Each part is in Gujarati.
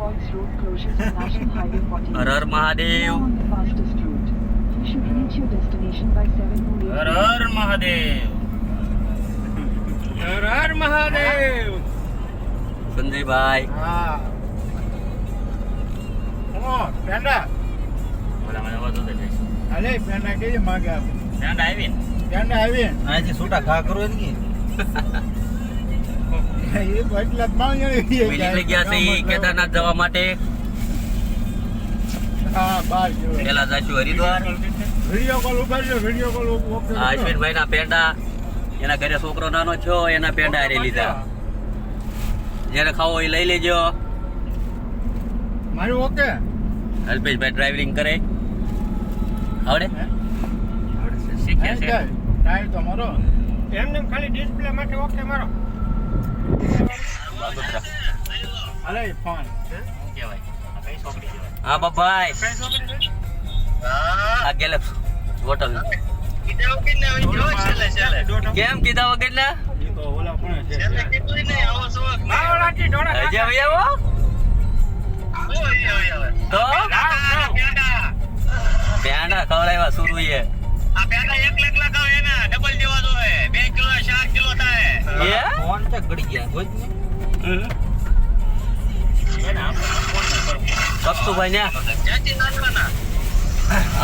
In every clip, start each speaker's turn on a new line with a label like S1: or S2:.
S1: avoids road closures on National Highway 48.
S2: Har Har Mahadev.
S1: On the fastest route. You should reach your destination by 7:08.
S2: Har Har Mahadev.
S3: Har Har Mahadev.
S2: સંજયભાઈ
S3: હા ઓ પેંડા
S2: બોલા મને વધુ દે જઈશ.
S3: અલે પેંડા કેવી માંગે આપે
S2: ત્યાં આવી ને
S3: પેંડા આવી
S4: અહીંથી છૂટા ઘા કરો એમ કે
S3: એ બટલા માંગે
S2: નીકળી ગયા છે ઈ કેદારનાથ જવા માટે.
S3: હા બાર જો
S2: પેલા જઈશું હરિદ્વાર.
S3: વિડિયો કોલ ઉપાડજો વિડિયો કોલ ઓકે
S2: આ અશ્વિનભાઈ ના પેંડા, એના ઘરે છોકરો નાનો છો એના પેંડા હારે લીધા. જેને ખાવો એ લઈ લેજો.
S3: મારું ઓકે
S2: અલ્પેશભાઈ ડ્રાઇવિંગ કરે આવડે શીખ્યા છે.
S3: ટાઈમ તો મારો એમને ખાલી ડિસ્પ્લે માટે ઓકે મારો
S2: બાગોતરા.
S3: અલે ફોન
S2: શું કહેવાય? આ કઈ છોકરી કહેવાય? હા બાબાઈ આ ગેલેક્સ હોટલ કેમ કીધા વગર ના
S3: ઈ તો ઓલા પણ છે
S2: હજી હવે આવો તો પેંડા ખવડાવ્યા સુરુ એ
S4: ફોન ચક ગડી ગયા હોય ને
S2: કક્ષુભાઈ ને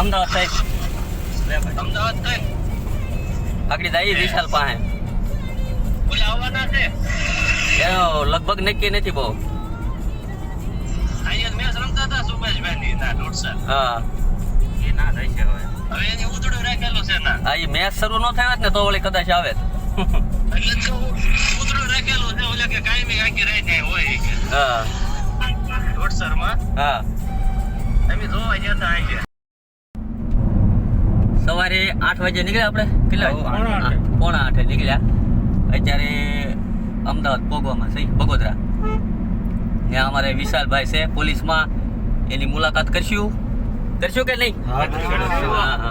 S2: અમદાવાદ સાહેબ આગળ જઈએ વિશાલ પાસે. એનો લગભગ નક્કી નથી બહુ. હા હા એ મેચ શરૂ ન થાય ને તો ઓલી કદાચ આવે. હા હા સવારે 8 વાગે નીકળ્યા આપણે. કેટલા વાગે? 7:45 નીકળ્યા. અત્યારે અમદાવાદ પોગવામાં સહી બગોદરા. ત્યાં અમારે વિશાલભાઈ છે પોલીસમાં, એની મુલાકાત કરશું કે નહીં?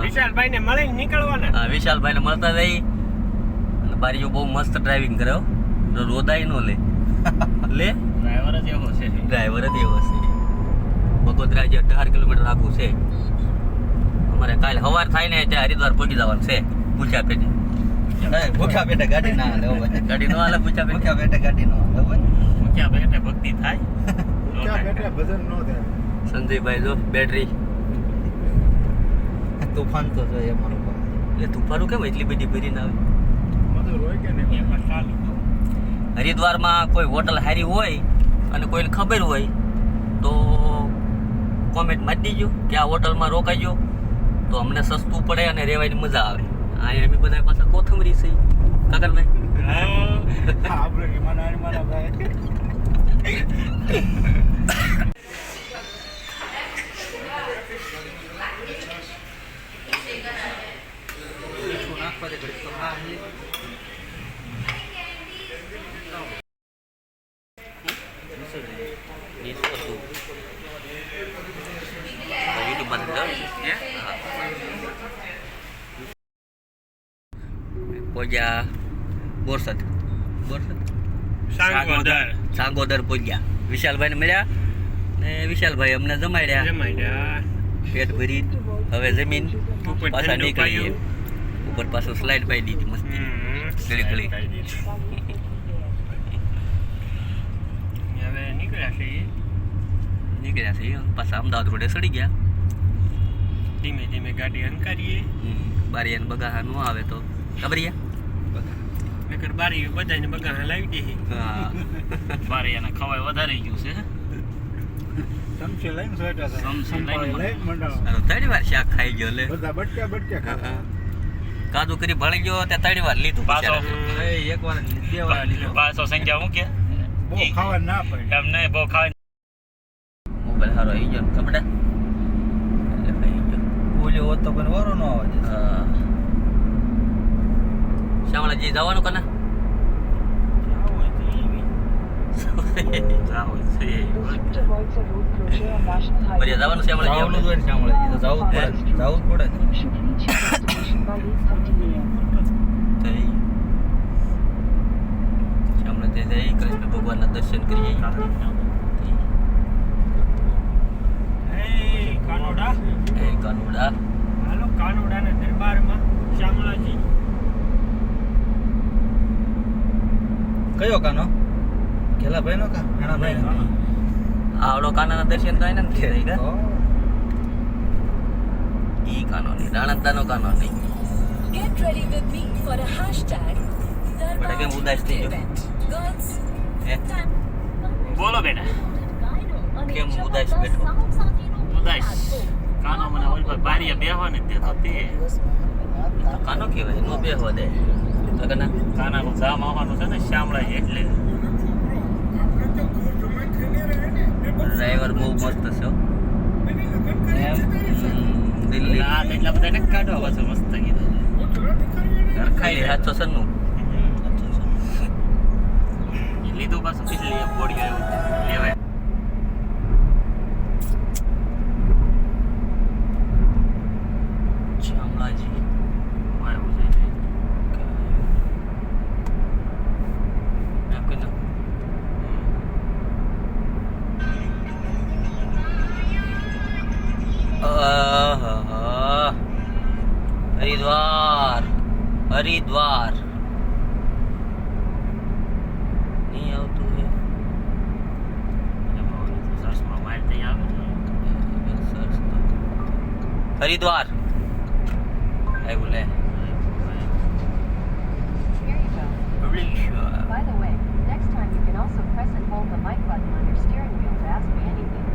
S3: વિશાલભાઈ ને મળીને નીકળવાના.
S2: હા વિશાલભાઈને મળતા જઈ. અને બારીઓ બહુ મસ્ત ડ્રાઇવિંગ કરે હો, રોદાય નો લે ડ્રાઈવર જ એવો છે. બગોદરા જે 18 કિલોમીટર આખું છે. અમારે કાલે સવાર થાય ને ત્યાં હરિદ્વાર પહોંચી જવાનું છે. પૂછ્યા પેટે
S4: ભૂખ્યા પેટે ગાડી ના હાલે હવે
S2: ગાડી નો હાલે. પૂછ્યા પેટે
S4: ભૂખ્યા પેટે ગાડી નો હાલે હવે
S2: પૂછ્યા પેટે ભક્તિ થાય.
S3: ક્યાં બેઠા ભજન નો થાય.
S2: સંજયભાઈ જો બેટરી
S4: તોફાન તો જોઈએ અમારો
S2: એટલે તુફાનું કેમ એટલી બધી ભરીને આવે?
S3: મધુર હોય કે નહીં એમાં ચાલુ.
S2: હરિદ્વારમાં કોઈ હોટલ સારી હોય અને કોઈને ખબર હોય તો કોમેન્ટ મારી દીજો કે આ હોટલમાં રોકાઈજો તો અમને સસ્તું પડે અને રહેવાની મજા આવે. અહીંયા અમે બધા પાછા કોથમરી છે કાકરભાઈ.
S3: આપણે માના ભાઈ
S2: પોજા બોરસદ સાંગોદર પોજા. વિશાલભાઈને મળ્યા ને વિશાલભાઈ અમને જમાડ્યા પેટ ભરી. હવે જમીન પાછા નીકળીએ. ઉપર પાછું સ્લાઇડ પાઈ દીધી મસ્તી ગળી
S3: હવે નીકળ્યા છે
S2: પાછા અમદાવાદ રોડે સડી ગયા.
S3: ધીમે ધીમે ગાડી હંકારીએ.
S2: બારીયાને બગાહા ન આવે તો ખબરિયા
S3: નકર બારી બધાને બગાહા લાવી દે.
S2: હા બારીયાના ખવાય વધારે ગયું છે.
S3: સમસી લઈને સોટા હતા.
S2: સમસી લઈને
S3: લઈને મંડાવો.
S2: ત્રણ વાર શાક ખાઈ ગયો લે.
S3: બધા બટકા ખાતા.
S2: કાજુ કરી ભળી ગયો તે ત્રણ વાર લીધું.
S4: પાછો એક વાર બે વાર લીધો
S2: પાછો સંખ્યા હું કે
S3: બહુ ખાવા ના પડે.
S2: એમ નહીં બહુ ખાવા. મોબાઈલ સારો આવી ગયો ખબર એટલે ખાઈ ગયો.
S4: બોલ્યો હોત તો પણ વારો ન આવે.
S2: શ્યામળાજી જવાનું કના
S1: This route avoids a road closure on National Highway.
S2: બરિયા જવાનું શ્યામળાજી
S4: જાવનું જોઈએ ને શ્યામળાજી તો જાવું જ પડે ને.
S1: You should reach your destination by 8:30 a.m.
S2: શ્યામળાજી જઈ કૃષ્ણ ભગવાનના દર્શન કરીએ.
S3: કાનોડા
S2: એ કાનુડા
S3: હાલો કાનોડાના દરબારમાં શામળાજી
S4: કયો કાનો ઘેલાભાઈ નો કા હેણાભાઈ નો
S2: આવડો કાનાના દર્શન થાય ને થઈ ગયા
S4: તો
S2: ઈ કાનો નહીં રાણંદાનો કાનો નહીં
S5: Get ready with me for a hashtag.
S2: બટા કેમ ઉદાસ થઈ ગયો?
S5: Girls,
S2: હે
S3: બોલો બેટા
S2: કેમ ઉદાસ બેઠો?
S3: ઉદાસ કાનો મને ઓલ પર બારીએ બેહવા ને દેતો તે
S2: ઈ તો કાનો કહેવાય નો બેહવા દે તો કના
S3: કાનાનું જામ આવવાનું છે ને શામળાજી એટલે
S2: ડ્રાઈવર બહુ મસ્ત છે હો.
S4: એમ
S2: દિલ્હી
S3: આ તો એટલા બધા ને કાઢવા પાછું મસ્ત કીધું
S2: ખાઈ હાથો સન્નું
S3: લીધું પાછું કેટલી બોડી આવ્યું લેવાય
S2: શામળાજી
S3: આવ્યું છે
S2: મેં કીધું આહાહા. હરિદ્વાર હરિદ્વાર નહીં આવતું હે
S3: સર્ચમાં માર થઈ આવે
S2: હરિદ્વાર આવ્યું લે
S1: Here you go. By the way, next time you can also press and hold the mic button on your steering wheel to ask me anything.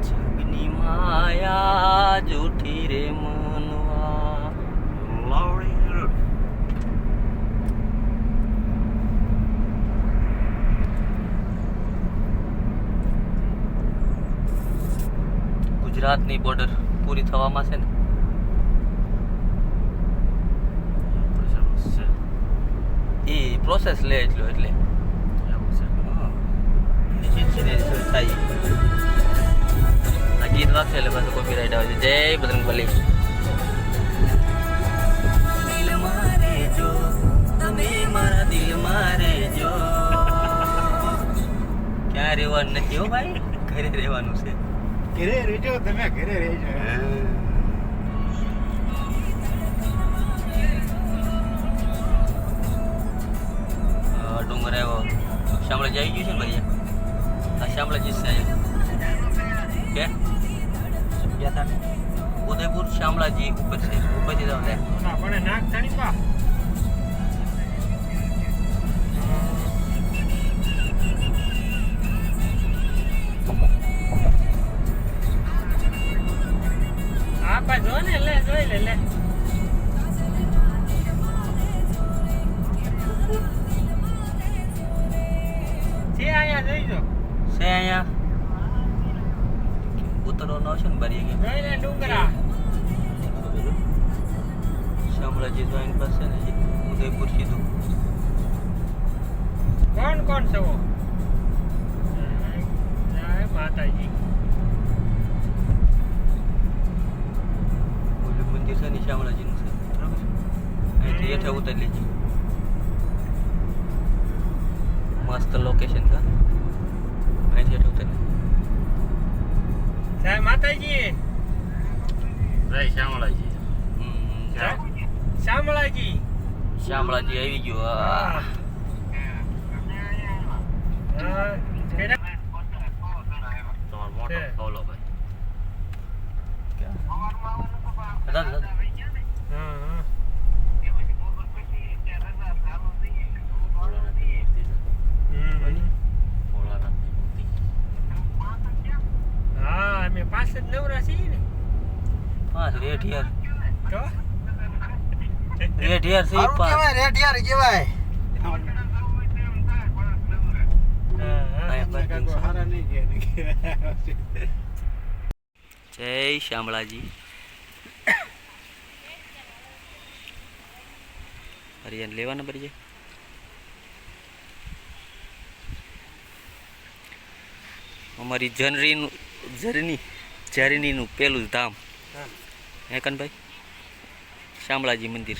S2: જગની માયા જૂઠી રે મનવા ગુજરાતની બોર્ડર પૂરી થવામાં છે ને એ પ્રોસેસ લે એટલો એટલે હા. નિશ્ચિત છે ને થાય આ ગીત વાગશે એટલે પાછું કોપીરાઇટ આવે છે જય બજરંગબલી દિલમાં રહેજો તમે મારા દિલમાં રહેજો ક્યાં રહેવાનું નથી હો ભાઈ ઘરે રહેવાનું છે
S3: ઘરે રહેજો તમે ઘરે રહેજો
S2: ડુંગર આવ્યો શામળાજી આવી ગયું છે ને ભાઈ આ શામળાજી છે કે
S4: ગયા તા ને
S2: ઉદયપુર શામળાજી ઉપર છે ઉપરથી જાવ લે
S3: આપણે નાક થાણી પા આપા જો ને લે જોઈ લે લે છે આયા જોઈ જો
S2: છે અહીંયા ઉતરવાનો છે ને બારી કે
S3: જોઈ લે ડુંગરા
S2: શામળાજી તો એની પાસે ને ઉદયપુર સીધું
S3: કોણ કોણ છો જય માતાજી
S2: ઓલું મંદિર છે ને શામળાજીનું છે બરાબર અહીંથી હેઠે ઉતરી લેજે મસ્ત લોકેશન કા અહીંથી હેઠે ઉતરી
S3: જય માતાજી જય શામળાજી
S2: જય
S3: શામળાજી
S2: શામળાજી આવી ગયું આ
S3: હા
S2: તમારો મોટો
S3: છે.
S2: ફોલો ભાઈ દાદા દાદા
S3: હા હા અમે પાંચ જ નવરા છીએ ને
S2: પાંચ રેટ યાર
S3: તો
S2: રેટ યાર છે
S4: સારું
S2: પાંચ
S4: કહેવાય રેટ યાર કહેવાય
S2: જય શામળાજી હરિયાન લેવાના પડી જાય અમારી જર્નીનું પેલું જ ધામ હે કનભાઈ શામળાજી મંદિર